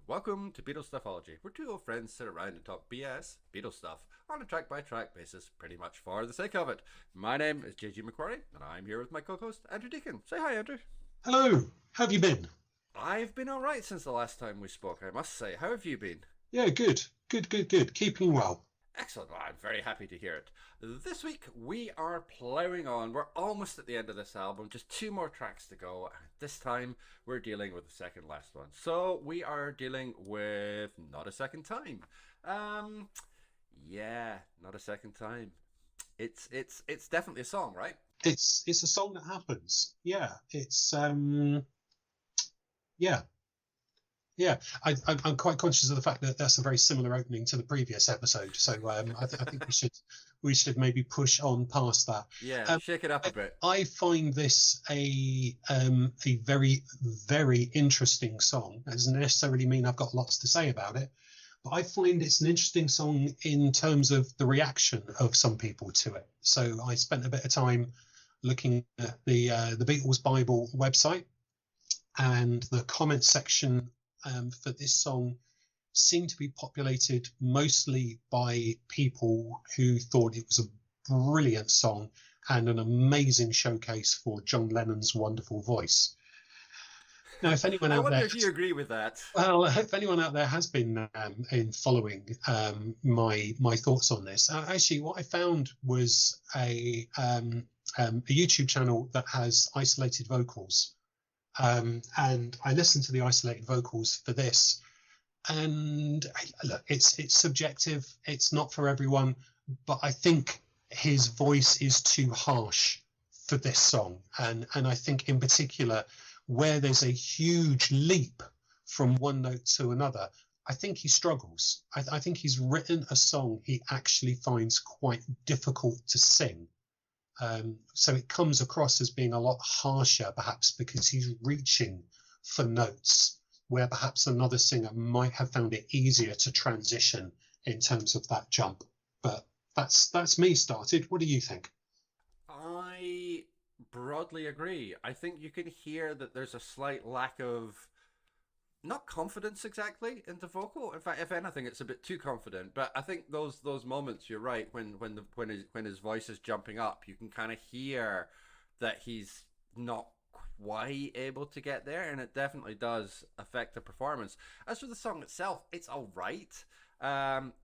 Welcome to Beatles Stuffology, where two old friends sit around and talk BS, Beatles stuff, on a track-by-track basis, pretty much for the sake of it. My name is McQuarrie, and I'm here with my co-host, Andrew Deacon. Say hi, Andrew. Hello, how have you been? I've been alright since the last time we spoke, I must say. How have you been? Yeah, good. Keeping well. Excellent. Well, I'm very happy to hear it. This week we are ploughing on. We're almost at the end of this album, just two more tracks to go. This time we're dealing with the second last one. So we are dealing with Not a Second Time. Um, yeah, Not a Second Time. It's definitely a song, right? It's a song that happens. Yeah, yeah, yeah. I'm quite conscious of the fact that that's a very similar opening to the previous episode. So I think we should maybe push on past that. Yeah, Um, shake it up a I, bit. I find this a very interesting song. That doesn't necessarily mean I've got lots to say about it, but I find it's an interesting song in terms of the reaction of some people to it. So I spent a bit of time looking at the Beatles Bible website, and the comment section for this song seemed to be populated mostly by people who thought it was a brilliant song and an amazing showcase for John Lennon's wonderful voice. Now, if anyone I out wonder there if you agree with that. well, if anyone out there has been in following my thoughts on this, actually, what I found was a YouTube channel that has isolated vocals, and I listened to the isolated vocals for this. And look, it's subjective; it's not for everyone, but I think his voice is too harsh for this song, and I think in particular where there's a huge leap from one note to another, I think he struggles. I think he's written a song he actually finds quite difficult to sing. So it comes across as being a lot harsher, perhaps because he's reaching for notes where perhaps another singer might have found it easier to transition in terms of that jump. But that's me started. What do you think? I broadly agree. I think you can hear that there's a slight lack of not confidence exactly in the vocal. In fact, if anything, it's a bit too confident. But I think those moments, you're right, when his voice is jumping up, you can kind of hear that he's not quite able to get there, and it definitely does affect the performance. As for the song itself, it's all right.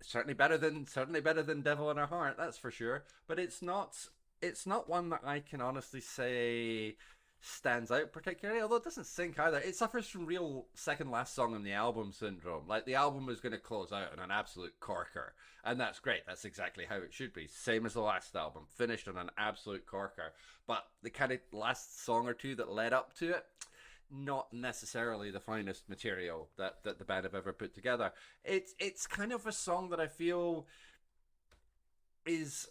Certainly better than Devil in Our Heart, that's for sure. But it's not one that I can honestly say stands out particularly, although it doesn't sink either. It suffers from real second last song on the album syndrome. Like, the album is going to close out on an absolute corker, and that's great. That's exactly how it should be. Same as the last album, finished on an absolute corker. But the kind of last song or two that led up to it, not necessarily the finest material that the band have ever put together. It's kind of a song that I feel is,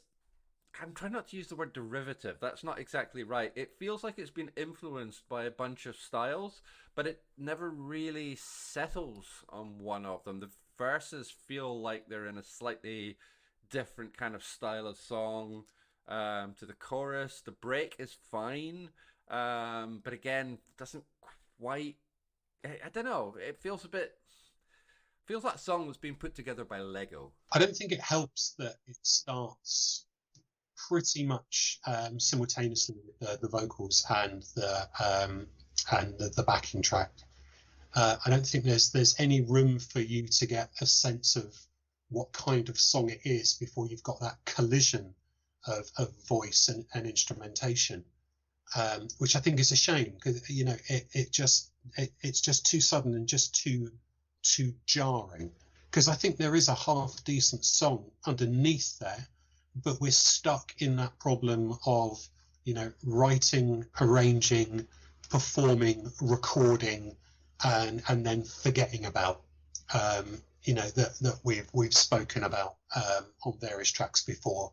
I'm trying not to use the word derivative. That's not exactly right. It feels like it's been influenced by a bunch of styles, but it never really settles on one of them. The verses feel like they're in a slightly different kind of style of song to the chorus. The break is fine, but again, doesn't quite. I don't know. It feels like a song that's been put together by Lego. I don't think it helps that it starts pretty much simultaneously with the vocals and the backing track. I don't think there's any room for you to get a sense of what kind of song it is before you've got that collision of voice and instrumentation, which I think is a shame because it's just too sudden and just too jarring. Because I think there is a half decent song underneath there, but we're stuck in that problem of writing, arranging, performing, recording, and then forgetting about that we've spoken about on various tracks before.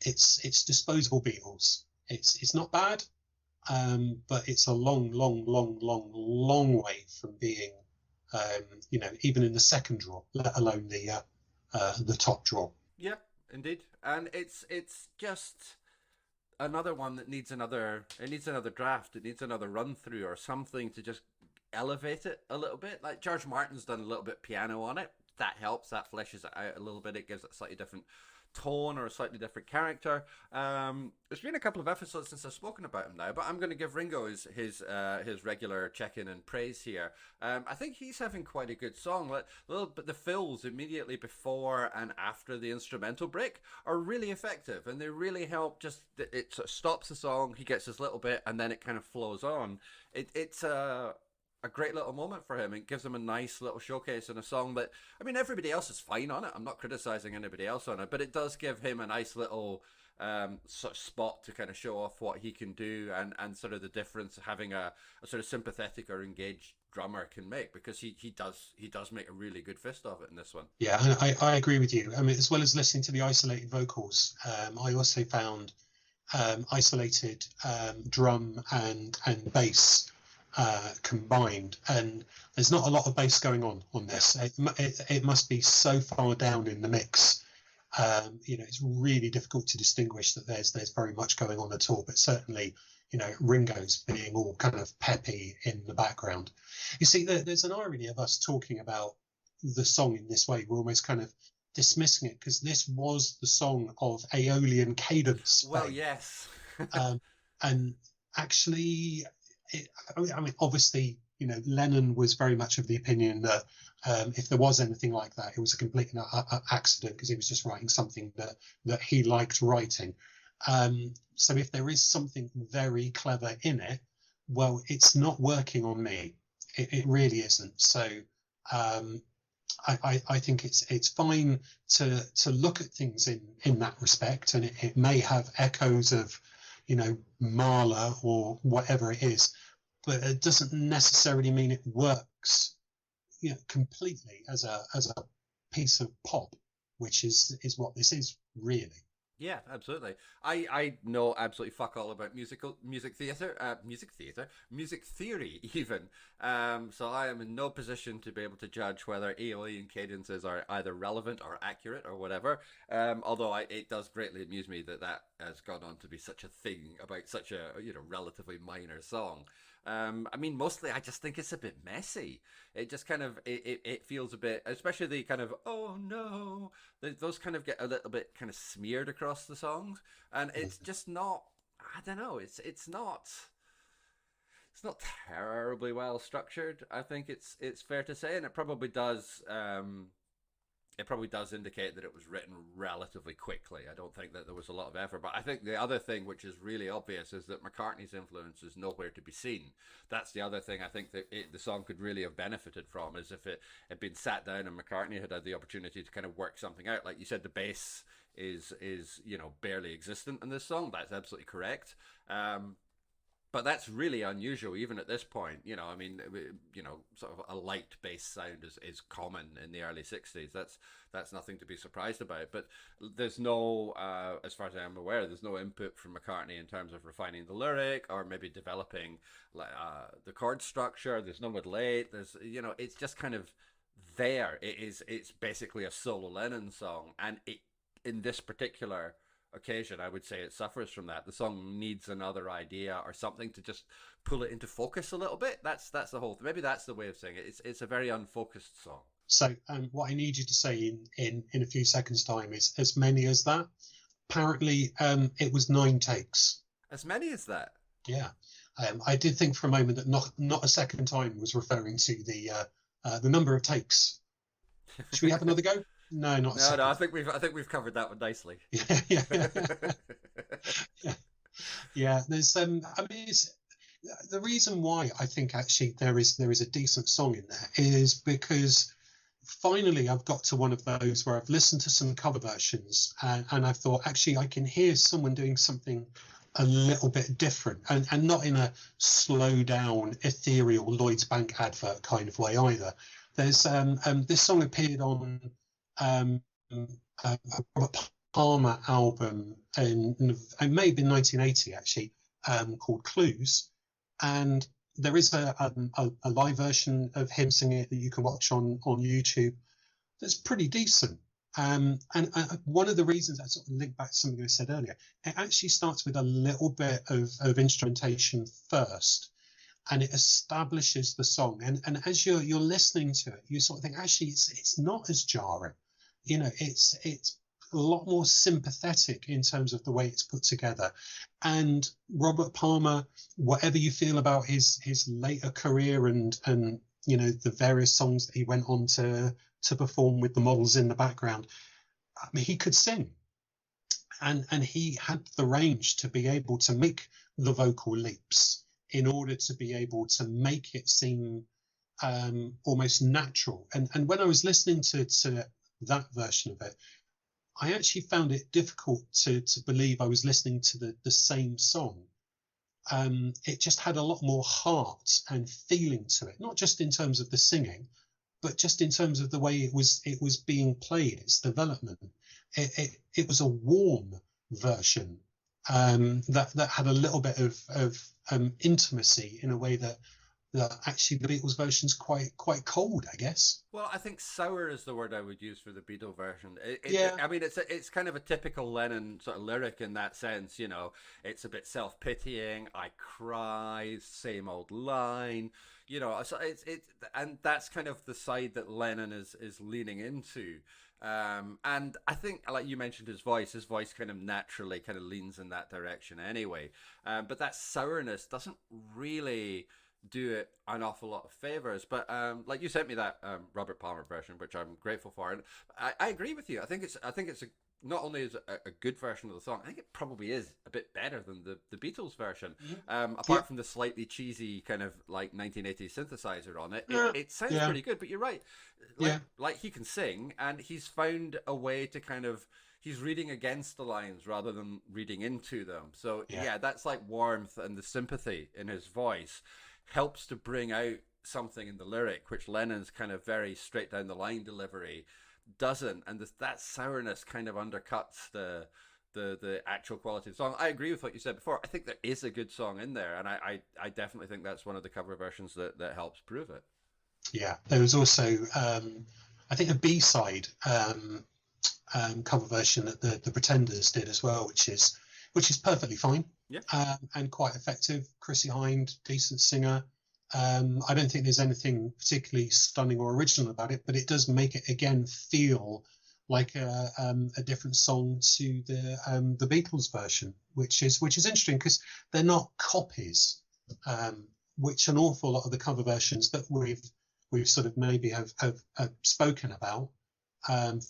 It's disposable Beatles. It's not bad, but it's a long way from being even in the second draw, let alone the top draw. Yeah, indeed. And it's just another one that needs another draft. It needs another run through or something to just elevate it a little bit. Like George Martin's done a little bit piano on it. That helps. That fleshes it out a little bit. It gives it a slightly different tone or a slightly different character. It's been a couple of episodes since I've spoken about him now, but I'm going to give Ringo his regular check-in and praise here. I think he's having quite a good song. Like, but the fills immediately before and after the instrumental break are really effective, and they really help. Just it sort of stops the song. He gets his little bit, and then it kind of flows on. It's a great little moment for him. It gives him a nice little showcase in a song that, I mean, everybody else is fine on it. I'm not criticizing anybody else on it, but it does give him a nice little sort of spot to kind of show off what he can do, and sort of the difference having a sort of sympathetic or engaged drummer can make, because he does make a really good fist of it in this one. Yeah, I agree with you. I mean, as well as listening to the isolated vocals, I also found isolated drum and bass combined, and there's not a lot of bass going on this. It must be so far down in the mix. It's really difficult to distinguish that there's very much going on at all, but certainly, Ringo's being all kind of peppy in the background. You see, there's an irony of us talking about the song in this way. We're almost kind of dismissing it, because this was the song of Aeolian cadence. Well, yes. And actually, I mean, obviously, Lennon was very much of the opinion that if there was anything like that, it was a complete accident, because he was just writing something that he liked writing. So if there is something very clever in it, well, it's not working on me. It really isn't. So I think it's fine to look at things in that respect, and it may have echoes of Mahler or whatever it is, but it doesn't necessarily mean it works completely as a piece of pop, which is what this is really. Yeah, absolutely. I know absolutely fuck all about music theory even. So I am in no position to be able to judge whether Aeolian cadences are either relevant or accurate or whatever. Although it does greatly amuse me that has gone on to be such a thing about such a relatively minor song. I mean, mostly I just think it's a bit messy. It just kind of it feels a bit, especially the kind of oh no, those kind of get a little bit kind of smeared across the songs, and it's just not. I don't know. It's not terribly well structured. I think it's fair to say, and it probably does. It probably does indicate that it was written relatively quickly. I don't think that there was a lot of effort. But I think the other thing, which is really obvious, is that McCartney's influence is nowhere to be seen. That's the other thing I think that the song could really have benefited from, is if it had been sat down and McCartney had the opportunity to kind of work something out. Like you said, the bass is barely existent in this song. That's absolutely correct. But that's really unusual, even at this point. I mean, sort of a light bass sound is common in the early '60s. That's nothing to be surprised about. But there's no, as far as I am aware, there's no input from McCartney in terms of refining the lyric or maybe developing the chord structure. There's no middle eight. It's just kind of there. It's basically a solo Lennon song, and in this particular occasion, I would say it suffers from that. The song needs another idea or something to just pull it into focus a little bit. That's the whole thing. Maybe that's the way of saying it. It's a very unfocused song. So what I need you to say in a few seconds' time is as many as that. Apparently, it was 9 takes. As many as that? Yeah. I did think for a moment that not a second time was referring to the number of takes. Should we have another go? No, not. No. I think we've covered that one nicely. Yeah. There's I mean, the reason why I think actually there is a decent song in there is because finally I've got to one of those where I've listened to some cover versions and I've thought actually I can hear someone doing something a little bit different and not in a slow down ethereal Lloyd's Bank advert kind of way either. There's this song appeared on a Robert Palmer album it may have been 1980 actually, called Clues, and there is a live version of him singing it that you can watch on YouTube that's pretty decent. And one of the reasons I sort of link back to something I said earlier, it actually starts with a little bit of instrumentation first, and it establishes the song. And as you're listening to it, you sort of think, actually, it's not as jarring. You know, it's a lot more sympathetic in terms of the way it's put together. And Robert Palmer, whatever you feel about his later career and you know the various songs that he went on to perform with the models in the background, I mean, he could sing, and he had the range to be able to make the vocal leaps in order to be able to make it seem almost natural. And when I was listening to that version of it, I actually found it difficult to believe I was listening to the same song. It just had a lot more heart and feeling to it, not just in terms of the singing, but just in terms of the way it was being played, its development. It was a warm version that had a little bit of intimacy in a way that actually the Beatles version's quite cold, I guess. Well, I think sour is the word I would use for the Beatle version. Yeah, I mean, it's kind of a typical Lennon sort of lyric in that sense. You know, it's a bit self pitying. I cry, same old line. You know, so and that's kind of the side that Lennon is leaning into. And I think, like you mentioned, his voice kind of naturally kind of leans in that direction anyway. But that sourness doesn't really do it an awful lot of favors. But like you sent me that Robert Palmer version, which I'm grateful for, and I agree with you. I think it's not only is it a good version of the song, I think it probably is a bit better than the Beatles version. yeah, Apart from the slightly cheesy kind of like 1980s synthesizer on it, yeah, it sounds yeah, pretty good. But you're right, yeah, like he can sing, and he's found a way to kind of he's reading against the lines rather than reading into them. So yeah, yeah, that's like warmth and the sympathy in his voice helps to bring out something in the lyric, which Lennon's kind of very straight down the line delivery doesn't, and that sourness kind of undercuts the actual quality of the song. I agree with what you said before. I think there is a good song in there, and I definitely think that's one of the cover versions that helps prove it. yeah. There was also, I think, a B-side cover version that the Pretenders did as well, which is perfectly fine Yeah. and quite effective. Chrissie Hynde, decent singer. I don't think there's anything particularly stunning or original about it, but it does make it again feel like a different song to the Beatles version, which is interesting because they're not copies, which an awful lot of the cover versions that we've sort of maybe have spoken about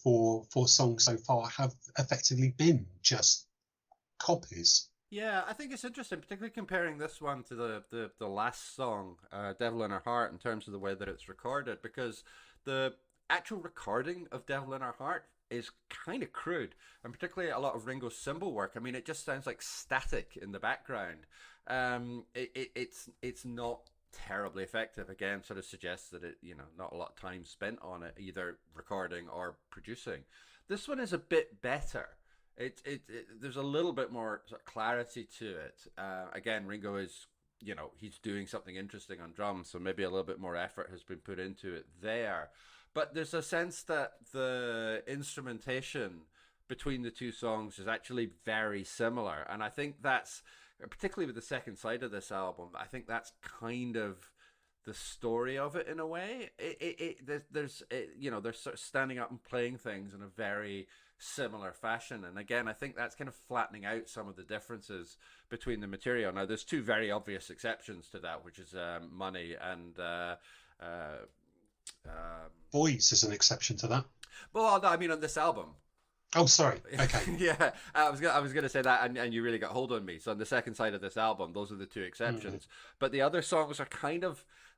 for songs so far have effectively been just copies. Yeah, I think it's interesting, particularly comparing this one to the last song, "Devil in Our Heart," in terms of the way that it's recorded, because the actual recording of "Devil in Our Heart" is kind of crude, and particularly a lot of Ringo's cymbal work. I mean, it just sounds like static in the background. It's not terribly effective. Again, sort of suggests that not a lot of time spent on it, either recording or producing. This one is a bit better. There's a little bit more sort of clarity to it. Again, Ringo is, he's doing something interesting on drums, so maybe a little bit more effort has been put into it there. But there's a sense that the instrumentation between the two songs is actually very similar, and I think that's particularly with the second side of this album. I think that's kind of the story of it in a way. They're sort of standing up and playing things in a very similar fashion, and again, I think that's kind of flattening out some of the differences between the material. Now, there's two very obvious exceptions to that, which is Money and Boys is an exception to that. well, no, I mean on this album. Oh, sorry. Okay. Yeah, I was gonna say that, and you really got hold on me. So on the second side of this album, those are the two exceptions. But the other songs are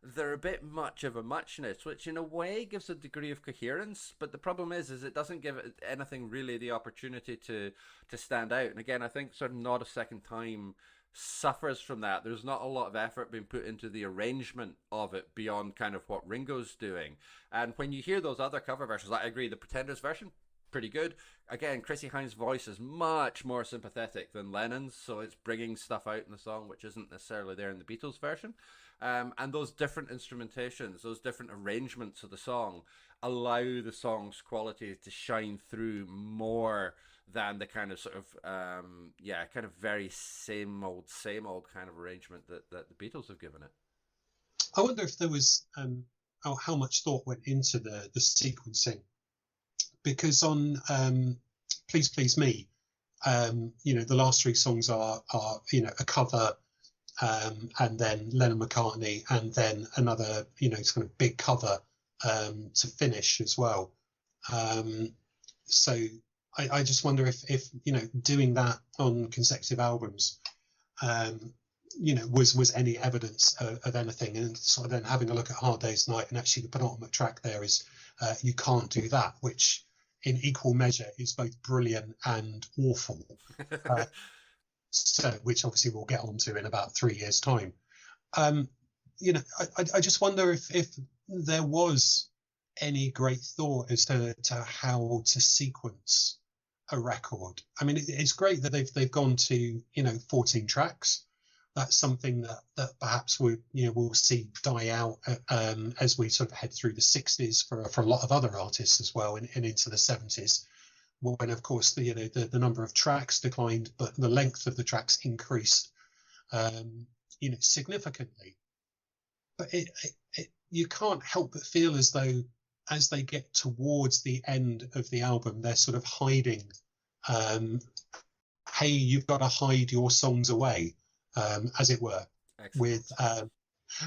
they're a bit much of a muchness, which in a way gives a degree of coherence. But the problem is it doesn't give it anything really the opportunity to stand out. And again, I think sort of Not a Second Time suffers from that. There's not a lot of effort being put into the arrangement of it beyond kind of what Ringo's doing. And when you hear those other cover versions, I agree, the Pretenders version, pretty good. Again, Chrissie Hynde's voice is much more sympathetic than Lennon's, so it's bringing stuff out in the song which isn't necessarily there in the Beatles version. And those different instrumentations, those different arrangements of the song allow the song's quality to shine through more than the kind of sort of, kind of very same old kind of arrangement that the Beatles have given it. I wonder if there was how much thought went into the sequencing, because on Please Please Me, the last three songs are a cover, and then Lennon McCartney, and then another kind of big cover to finish as well. So I just wonder if doing that on consecutive albums was any evidence of anything, and sort of then having a look at Hard Day's Night, and actually the penultimate track there is You Can't Do That, which in equal measure is both brilliant and awful. So, which obviously we'll get onto in about 3 years' time. I just wonder if there was any great thought as to how to sequence a record. I mean, it's great that they've gone to 14 tracks. That's something that perhaps we'll see die out as we sort of head through the 60s for a lot of other artists as well, and into the 70s, when of course the number of tracks declined, but the length of the tracks increased significantly. But you can't help but feel as though as they get towards the end of the album, they're sort of hiding. Hey, you've got to hide your songs away. As it were. Excellent.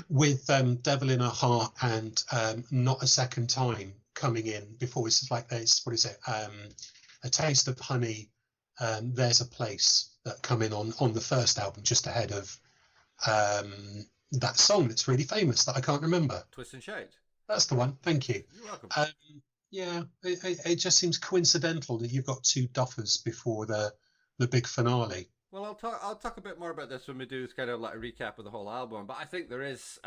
with Devil in Her Heart and Not a Second Time coming in before. It's like this, what is it, A Taste of Honey, There's a Place, that come in on the first album just ahead of that song that's really famous that I can't remember. Twist and Shout. That's the one, thank you. You're welcome. Yeah, it just seems coincidental that you've got two duffers before the big finale. Well, I'll talk a bit more about this when we do kind of like a recap of the whole album. But I think there is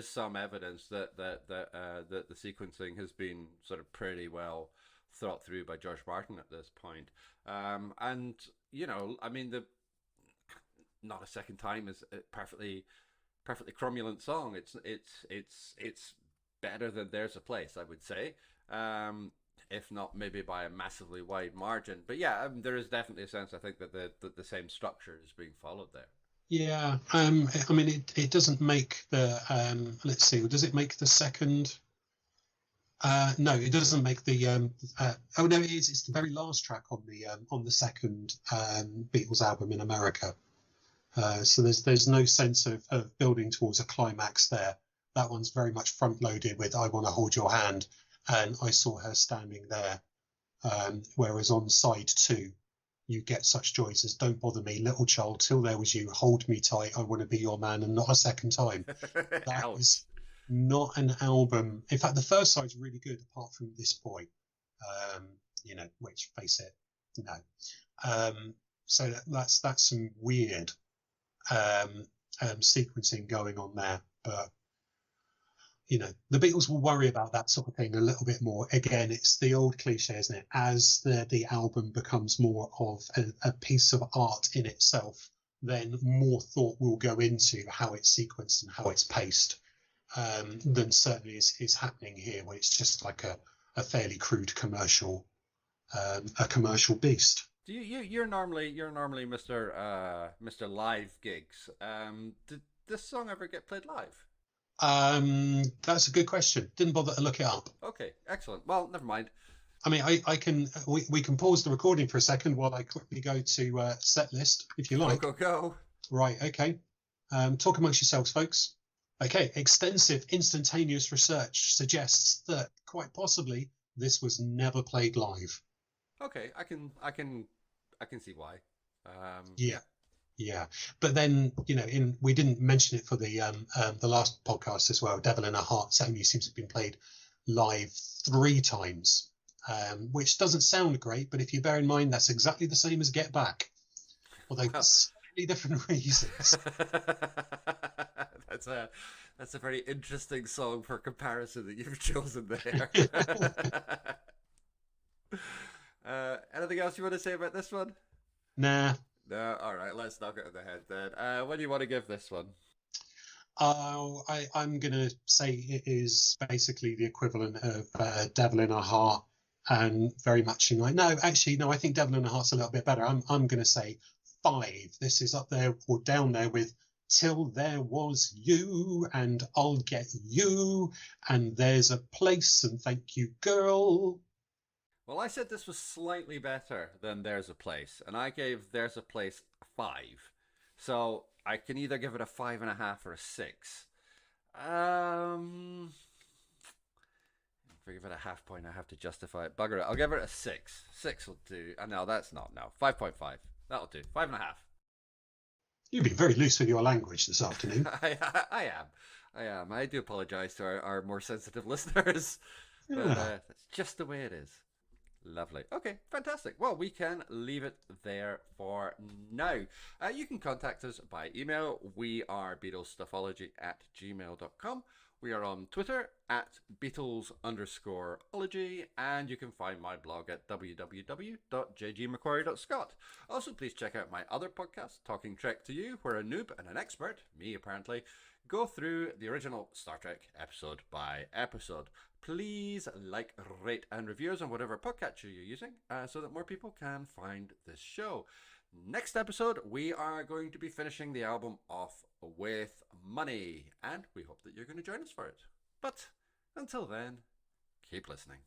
some evidence that the sequencing has been sort of pretty well thought through by George Martin at this point. And I mean, the Not a Second Time is a perfectly cromulent song. It's better than There's a Place, I would say. If not maybe by a massively wide margin. But yeah, there is definitely a sense, I think, that the same structure is being followed there. Yeah, I mean, it doesn't make the, let's see, does it make the second? No, it doesn't make the, oh no, it is, it's the very last track on the second Beatles album in America. So there's no sense of building towards a climax there. That one's very much front loaded with I Want to Hold Your Hand, and I Saw Her Standing There. Whereas on side 2, you get such joys as Don't Bother Me, Little Child, Till There Was You, Hold Me Tight, I Want to Be Your Man, and Not a Second Time. That is not an album. In fact, the first side's really good, apart from This Boy, which, face it, no. So that's some weird sequencing going on there. But the Beatles will worry about that sort of thing a little bit more. Again, it's the old cliche, isn't it? As the album becomes more of a piece of art in itself, then more thought will go into how it's sequenced and how it's paced than certainly is happening here, where it's just like a fairly crude commercial beast. You're normally Mr. Live Gigs. Did this song ever get played live? That's a good question. Didn't bother to look it up. Okay, excellent. Well, never mind. I mean, I can we can pause the recording for a second while I quickly go to set list, if you like. Go. Right. Okay. Talk amongst yourselves, folks. Okay. Extensive instantaneous research suggests that quite possibly this was never played live. Okay, I can see why. Yeah, but then we didn't mention it for the last podcast as well. Devil in Her Heart only seems to have been played live 3 times, which doesn't sound great. But if you bear in mind that's exactly the same as Get Back, although for slightly different reasons. That's a very interesting song for comparison that you've chosen there. Anything else you want to say about this one? Nah. No, all right, let's knock it on the head then. What do you want to give this one? I'm going to say it is basically the equivalent of Devil in Her Heart, and very much in like, no, I think Devil in Her Heart's a little bit better. I'm going to say 5. This is up there or down there with till there was you, and I'll get you, and there's a place, and thank you, girl. Well, I said this was slightly better than There's a Place, and I gave There's a Place a 5. So I can either give it a 5.5 or a 6. If I give it a half point, I have to justify it. Bugger it. I'll give it a 6. 6 will do. No, that's not. No. 5.5. That'll do. 5.5. You've been very loose with your language this afternoon. I am. I am. I do apologize to our more sensitive listeners. But Yeah. that's just the way it is. Lovely. Okay, fantastic. Well, we can leave it there for now. You can contact us by email. We are BeatlesStuffology@gmail.com. We are on Twitter at Beatles_ology, and you can find my blog at www.jgmcquarrie.scot. Also, please check out my other podcast, Talking Trek to You, where a noob and an expert, me apparently, go through the original Star Trek episode by episode. Please like, rate, and review us on whatever podcatcher you're using so that more people can find this show. Next episode, we are going to be finishing the album off with Money, and we hope that you're going to join us for it. But until then, keep listening.